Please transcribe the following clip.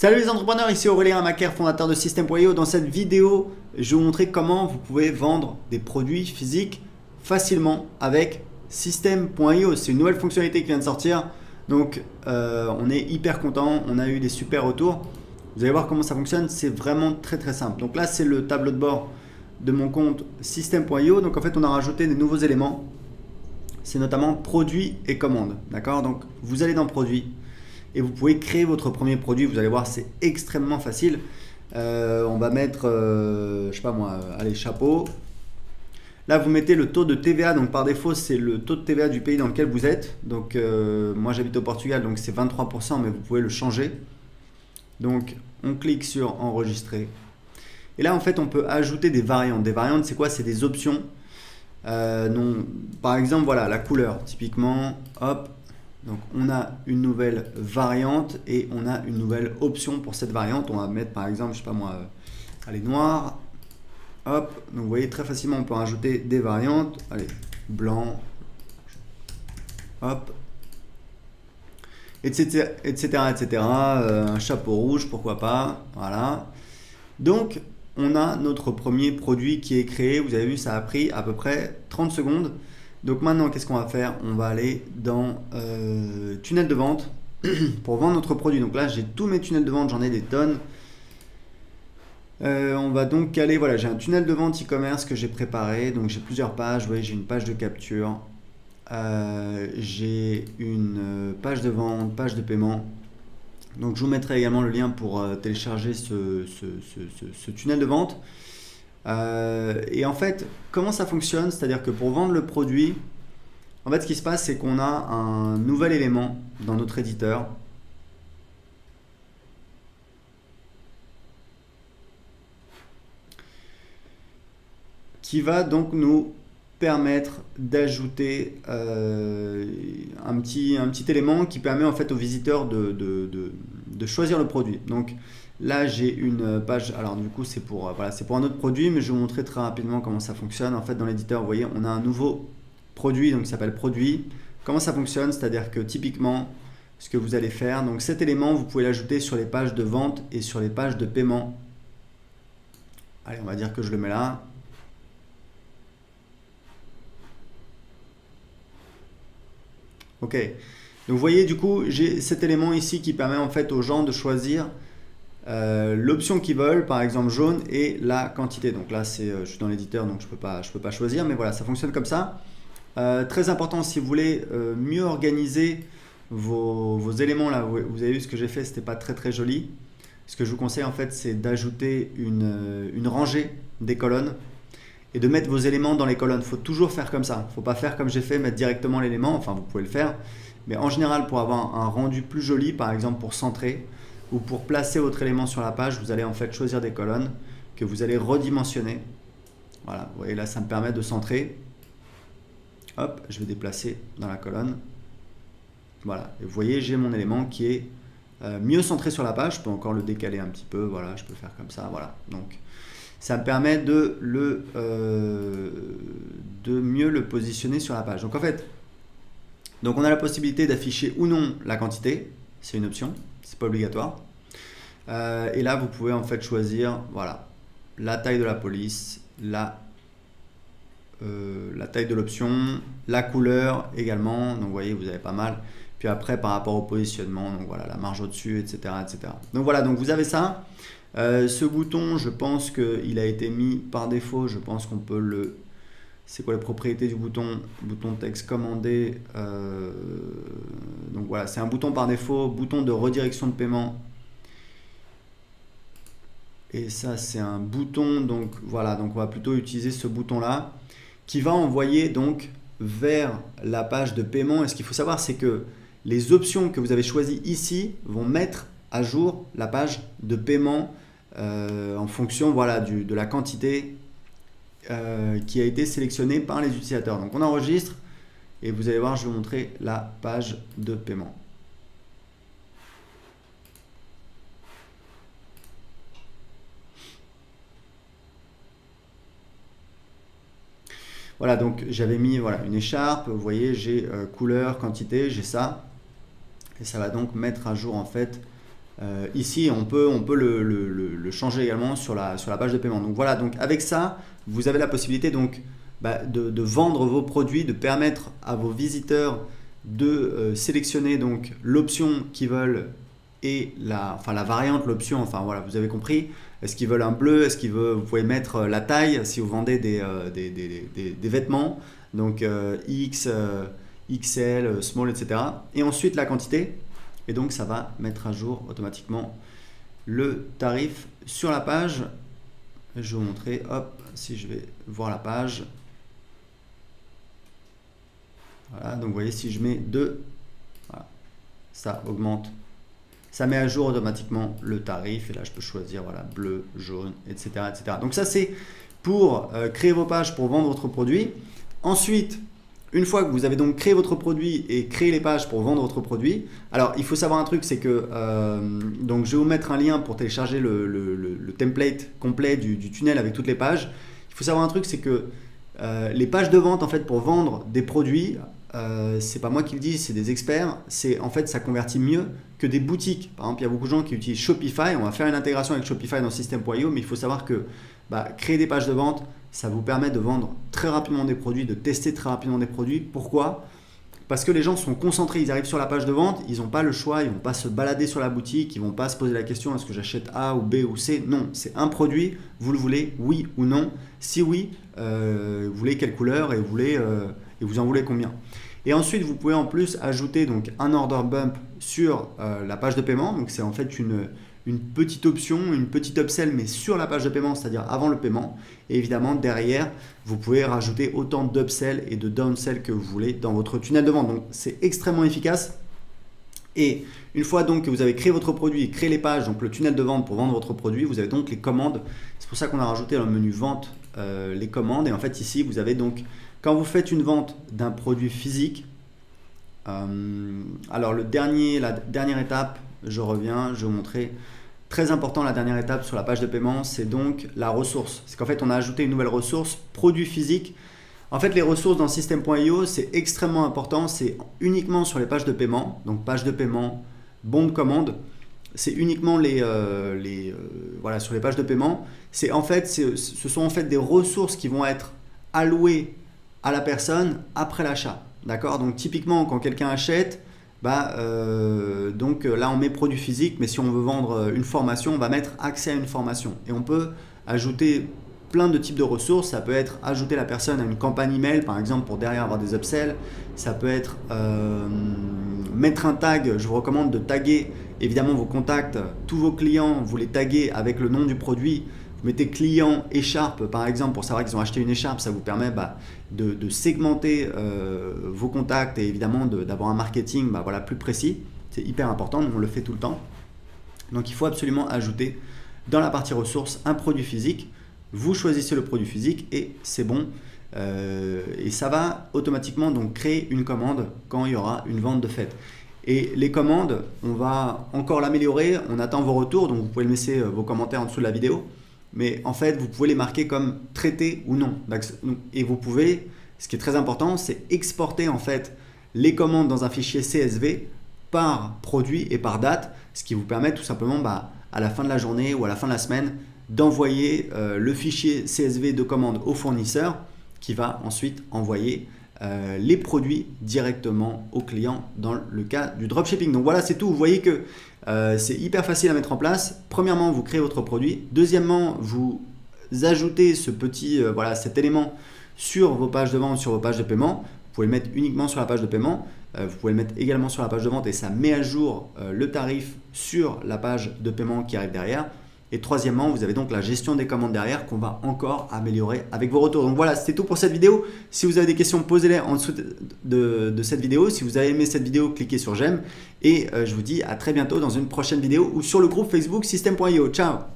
Salut les entrepreneurs, ici Aurélien Macaire, fondateur de System.io. Dans cette vidéo, je vais vous montrer comment vous pouvez vendre des produits physiques facilement avec System.io. C'est une nouvelle fonctionnalité qui vient de sortir, donc on est hyper content, on a eu des super retours. Vous allez voir comment ça fonctionne, c'est vraiment très simple. Donc là, c'est le tableau de bord de mon compte System.io. Donc en fait, on a rajouté des nouveaux éléments. C'est notamment produits et commandes. D'accord? Donc vous allez dans produits et vous pouvez créer votre premier produit. Vous allez voir, c'est extrêmement facile. On va mettre, je sais pas moi, allez, chapeau. Là, vous mettez le taux de TVA. Donc par défaut, c'est le taux de TVA du pays dans lequel vous êtes. Donc moi, j'habite au Portugal, donc c'est 23%, mais vous pouvez le changer. Donc on clique sur enregistrer. Et là, en fait, on peut ajouter des variantes. Des variantes, c'est quoi? C'est des options. Non, par exemple, voilà, la couleur. Typiquement, hop. Donc on a une nouvelle variante et on a une nouvelle option pour cette variante. On va mettre par exemple, je sais pas moi, allez, noir. Hop, donc vous voyez très facilement on peut rajouter des variantes. Allez, blanc. Hop. Etc. Un chapeau rouge, pourquoi pas. Voilà. Donc on a notre premier produit qui est créé. Vous avez vu, ça a pris à peu près 30 secondes. Donc maintenant, qu'est-ce qu'on va faire? On va aller dans tunnel de vente pour vendre notre produit. Donc là, j'ai tous mes tunnels de vente, j'en ai des tonnes. On va donc aller, voilà, j'ai un tunnel de vente e-commerce que j'ai préparé. Donc j'ai plusieurs pages. Vous voyez, j'ai une page de capture, j'ai une page de vente, page de paiement. Donc je vous mettrai également le lien pour télécharger ce tunnel de vente. Et en fait, comment ça fonctionne? C'est-à-dire que pour vendre le produit, en fait, ce qui se passe, c'est qu'on a un nouvel élément dans notre éditeur qui va donc nous permettre d'ajouter un petit élément qui permet en fait aux visiteurs de choisir le produit. Donc là, j'ai une page, alors du coup c'est pour, voilà, c'est pour un autre produit, mais je vais vous montrer très rapidement comment ça fonctionne. En fait, dans l'éditeur, vous voyez, on a un nouveau produit, donc il s'appelle produit. Comment ça fonctionne? C'est-à-dire que typiquement, ce que vous allez faire, donc cet élément, vous pouvez l'ajouter sur les pages de vente et sur les pages de paiement. Allez, on va dire que je le mets là. Ok, donc vous voyez, du coup, j'ai cet élément ici qui permet en fait aux gens de choisir l'option qu'ils veulent, par exemple jaune, et la quantité. Donc là, je suis dans l'éditeur, donc je peux pas choisir, mais voilà, ça fonctionne comme ça. Très important, si vous voulez mieux organiser vos éléments, là, vous avez vu ce que j'ai fait, c'était pas très joli. Ce que je vous conseille en fait, c'est d'ajouter une rangée des colonnes et de mettre vos éléments dans les colonnes. Il faut toujours faire comme ça. Il ne faut pas faire comme j'ai fait, mettre directement l'élément. Enfin, vous pouvez le faire. Mais en général, pour avoir un rendu plus joli, par exemple pour centrer ou pour placer votre élément sur la page, vous allez en fait choisir des colonnes que vous allez redimensionner. Voilà, vous voyez là, ça me permet de centrer. Hop, je vais déplacer dans la colonne. Voilà, et vous voyez, j'ai mon élément qui est mieux centré sur la page. Je peux encore le décaler un petit peu. Voilà, je peux faire comme ça. Voilà, donc ça me permet de mieux le positionner sur la page. Donc en fait, on a la possibilité d'afficher ou non la quantité, c'est une option, c'est pas obligatoire. Et là, vous pouvez en fait choisir, voilà, la taille de la police, la taille de l'option, la couleur également. Donc vous voyez, vous avez pas mal. Puis après, par rapport au positionnement, donc voilà, la marge au-dessus, etc. Donc voilà, donc vous avez ça. Ce bouton, je pense qu'il a été mis par défaut. Je pense qu'on peut le... C'est quoi les propriétés du bouton? Bouton texte commandé. Donc voilà, c'est un bouton par défaut. Bouton de redirection de paiement. Et ça, c'est un bouton. Donc voilà, donc on va plutôt utiliser ce bouton-là qui va envoyer donc vers la page de paiement. Et ce qu'il faut savoir, c'est que les options que vous avez choisies ici vont mettre à jour la page de paiement en fonction, voilà, de la quantité qui a été sélectionnée par les utilisateurs. Donc on enregistre et vous allez voir, je vais vous montrer la page de paiement. Voilà, donc j'avais mis, voilà, une écharpe, vous voyez, j'ai couleur, quantité, j'ai ça. Et ça va donc mettre à jour en fait Ici, on peut le changer également sur la page de paiement. Donc voilà, donc avec ça, vous avez la possibilité donc, de vendre vos produits, de permettre à vos visiteurs de sélectionner donc l'option qu'ils veulent et la variante, l'option, enfin voilà, vous avez compris. Est-ce qu'ils veulent un bleu? Est-ce qu'ils veulent, vous pouvez mettre la taille si vous vendez des vêtements, donc X, XL, small, etc. Et ensuite la quantité. Et donc ça va mettre à jour automatiquement le tarif sur la page. Je vais vous montrer, hop, si je vais voir la page. Voilà, donc vous voyez, si je mets 2, voilà, ça augmente. Ça met à jour automatiquement le tarif. Et là, je peux choisir voilà, bleu, jaune, etc., etc. Donc ça, c'est pour créer vos pages pour vendre votre produit. Ensuite, une fois que vous avez donc créé votre produit et créé les pages pour vendre votre produit, alors il faut savoir un truc, c'est que donc je vais vous mettre un lien pour télécharger le template complet du tunnel avec toutes les pages. Il faut savoir un truc, c'est que les pages de vente en fait pour vendre des produits, c'est pas moi qui le dis, c'est des experts. C'est en fait ça convertit mieux que des boutiques. Par exemple, il y a beaucoup de gens qui utilisent Shopify. On va faire une intégration avec Shopify dans System.io, mais il faut savoir que créer des pages de vente, ça vous permet de vendre très rapidement des produits, de tester très rapidement des produits. Pourquoi ? Parce que les gens sont concentrés, ils arrivent sur la page de vente, ils n'ont pas le choix, ils ne vont pas se balader sur la boutique, ils ne vont pas se poser la question est-ce que j'achète A ou B ou C. Non, c'est un produit, vous le voulez, oui ou non. Si oui, vous voulez quelle couleur et vous en voulez combien. Et ensuite, vous pouvez en plus ajouter donc, un order bump sur la page de paiement. Donc c'est en fait une petite option, une petite upsell, mais sur la page de paiement, c'est-à-dire avant le paiement. Et évidemment, derrière, vous pouvez rajouter autant d'upsell et de downsell que vous voulez dans votre tunnel de vente. Donc, c'est extrêmement efficace. Et une fois donc que vous avez créé votre produit, créé les pages, donc le tunnel de vente pour vendre votre produit, vous avez donc les commandes. C'est pour ça qu'on a rajouté dans le menu vente les commandes. Et en fait, ici, vous avez donc, quand vous faites une vente d'un produit physique, alors la dernière étape, je reviens, je vais vous montrer. Très important, la dernière étape sur la page de paiement, c'est donc la ressource. C'est qu'en fait, on a ajouté une nouvelle ressource, produit physique. En fait, les ressources dans System.io, c'est extrêmement important. C'est uniquement sur les pages de paiement. Donc, page de paiement, bon de commande. C'est uniquement voilà, sur les pages de paiement. Ce sont en fait des ressources qui vont être allouées à la personne après l'achat. D'accord ? Donc, typiquement, quand quelqu'un achète, donc là on met produit physique, mais si on veut vendre une formation, on va mettre accès à une formation. Et on peut ajouter plein de types de ressources. Ça peut être ajouter la personne à une campagne email, par exemple, pour derrière avoir des upsells. Ça peut être mettre un tag. Je vous recommande de taguer évidemment vos contacts, tous vos clients, vous les taguez avec le nom du produit. Vous mettez client écharpe par exemple pour savoir qu'ils ont acheté une écharpe. Ça vous permet de segmenter vos contacts et évidemment d'avoir un marketing voilà, plus précis. C'est hyper important, nous on le fait tout le temps. Donc il faut absolument ajouter dans la partie ressources un produit physique. Vous choisissez le produit physique et c'est bon. Et ça va automatiquement donc créer une commande quand il y aura une vente de fait. Et les commandes, on va encore l'améliorer. On attend vos retours, donc vous pouvez laisser vos commentaires en dessous de la vidéo. Mais en fait, vous pouvez les marquer comme traités ou non. Et vous pouvez, ce qui est très important, c'est exporter en fait les commandes dans un fichier CSV par produit et par date, ce qui vous permet tout simplement à la fin de la journée ou à la fin de la semaine d'envoyer le fichier CSV de commande au fournisseur qui va ensuite envoyer les produits directement au client dans le cas du dropshipping. Donc voilà, c'est tout. Vous voyez que c'est hyper facile à mettre en place. Premièrement, vous créez votre produit. Deuxièmement, vous ajoutez cet élément sur vos pages de vente, sur vos pages de paiement. Vous pouvez le mettre uniquement sur la page de paiement. Vous pouvez le mettre également sur la page de vente et ça met à jour le tarif sur la page de paiement qui arrive derrière. Et troisièmement, vous avez donc la gestion des commandes derrière qu'on va encore améliorer avec vos retours. Donc voilà, c'était tout pour cette vidéo. Si vous avez des questions, posez-les en dessous de cette vidéo. Si vous avez aimé cette vidéo, cliquez sur j'aime. Et je vous dis à très bientôt dans une prochaine vidéo ou sur le groupe Facebook System.io. Ciao!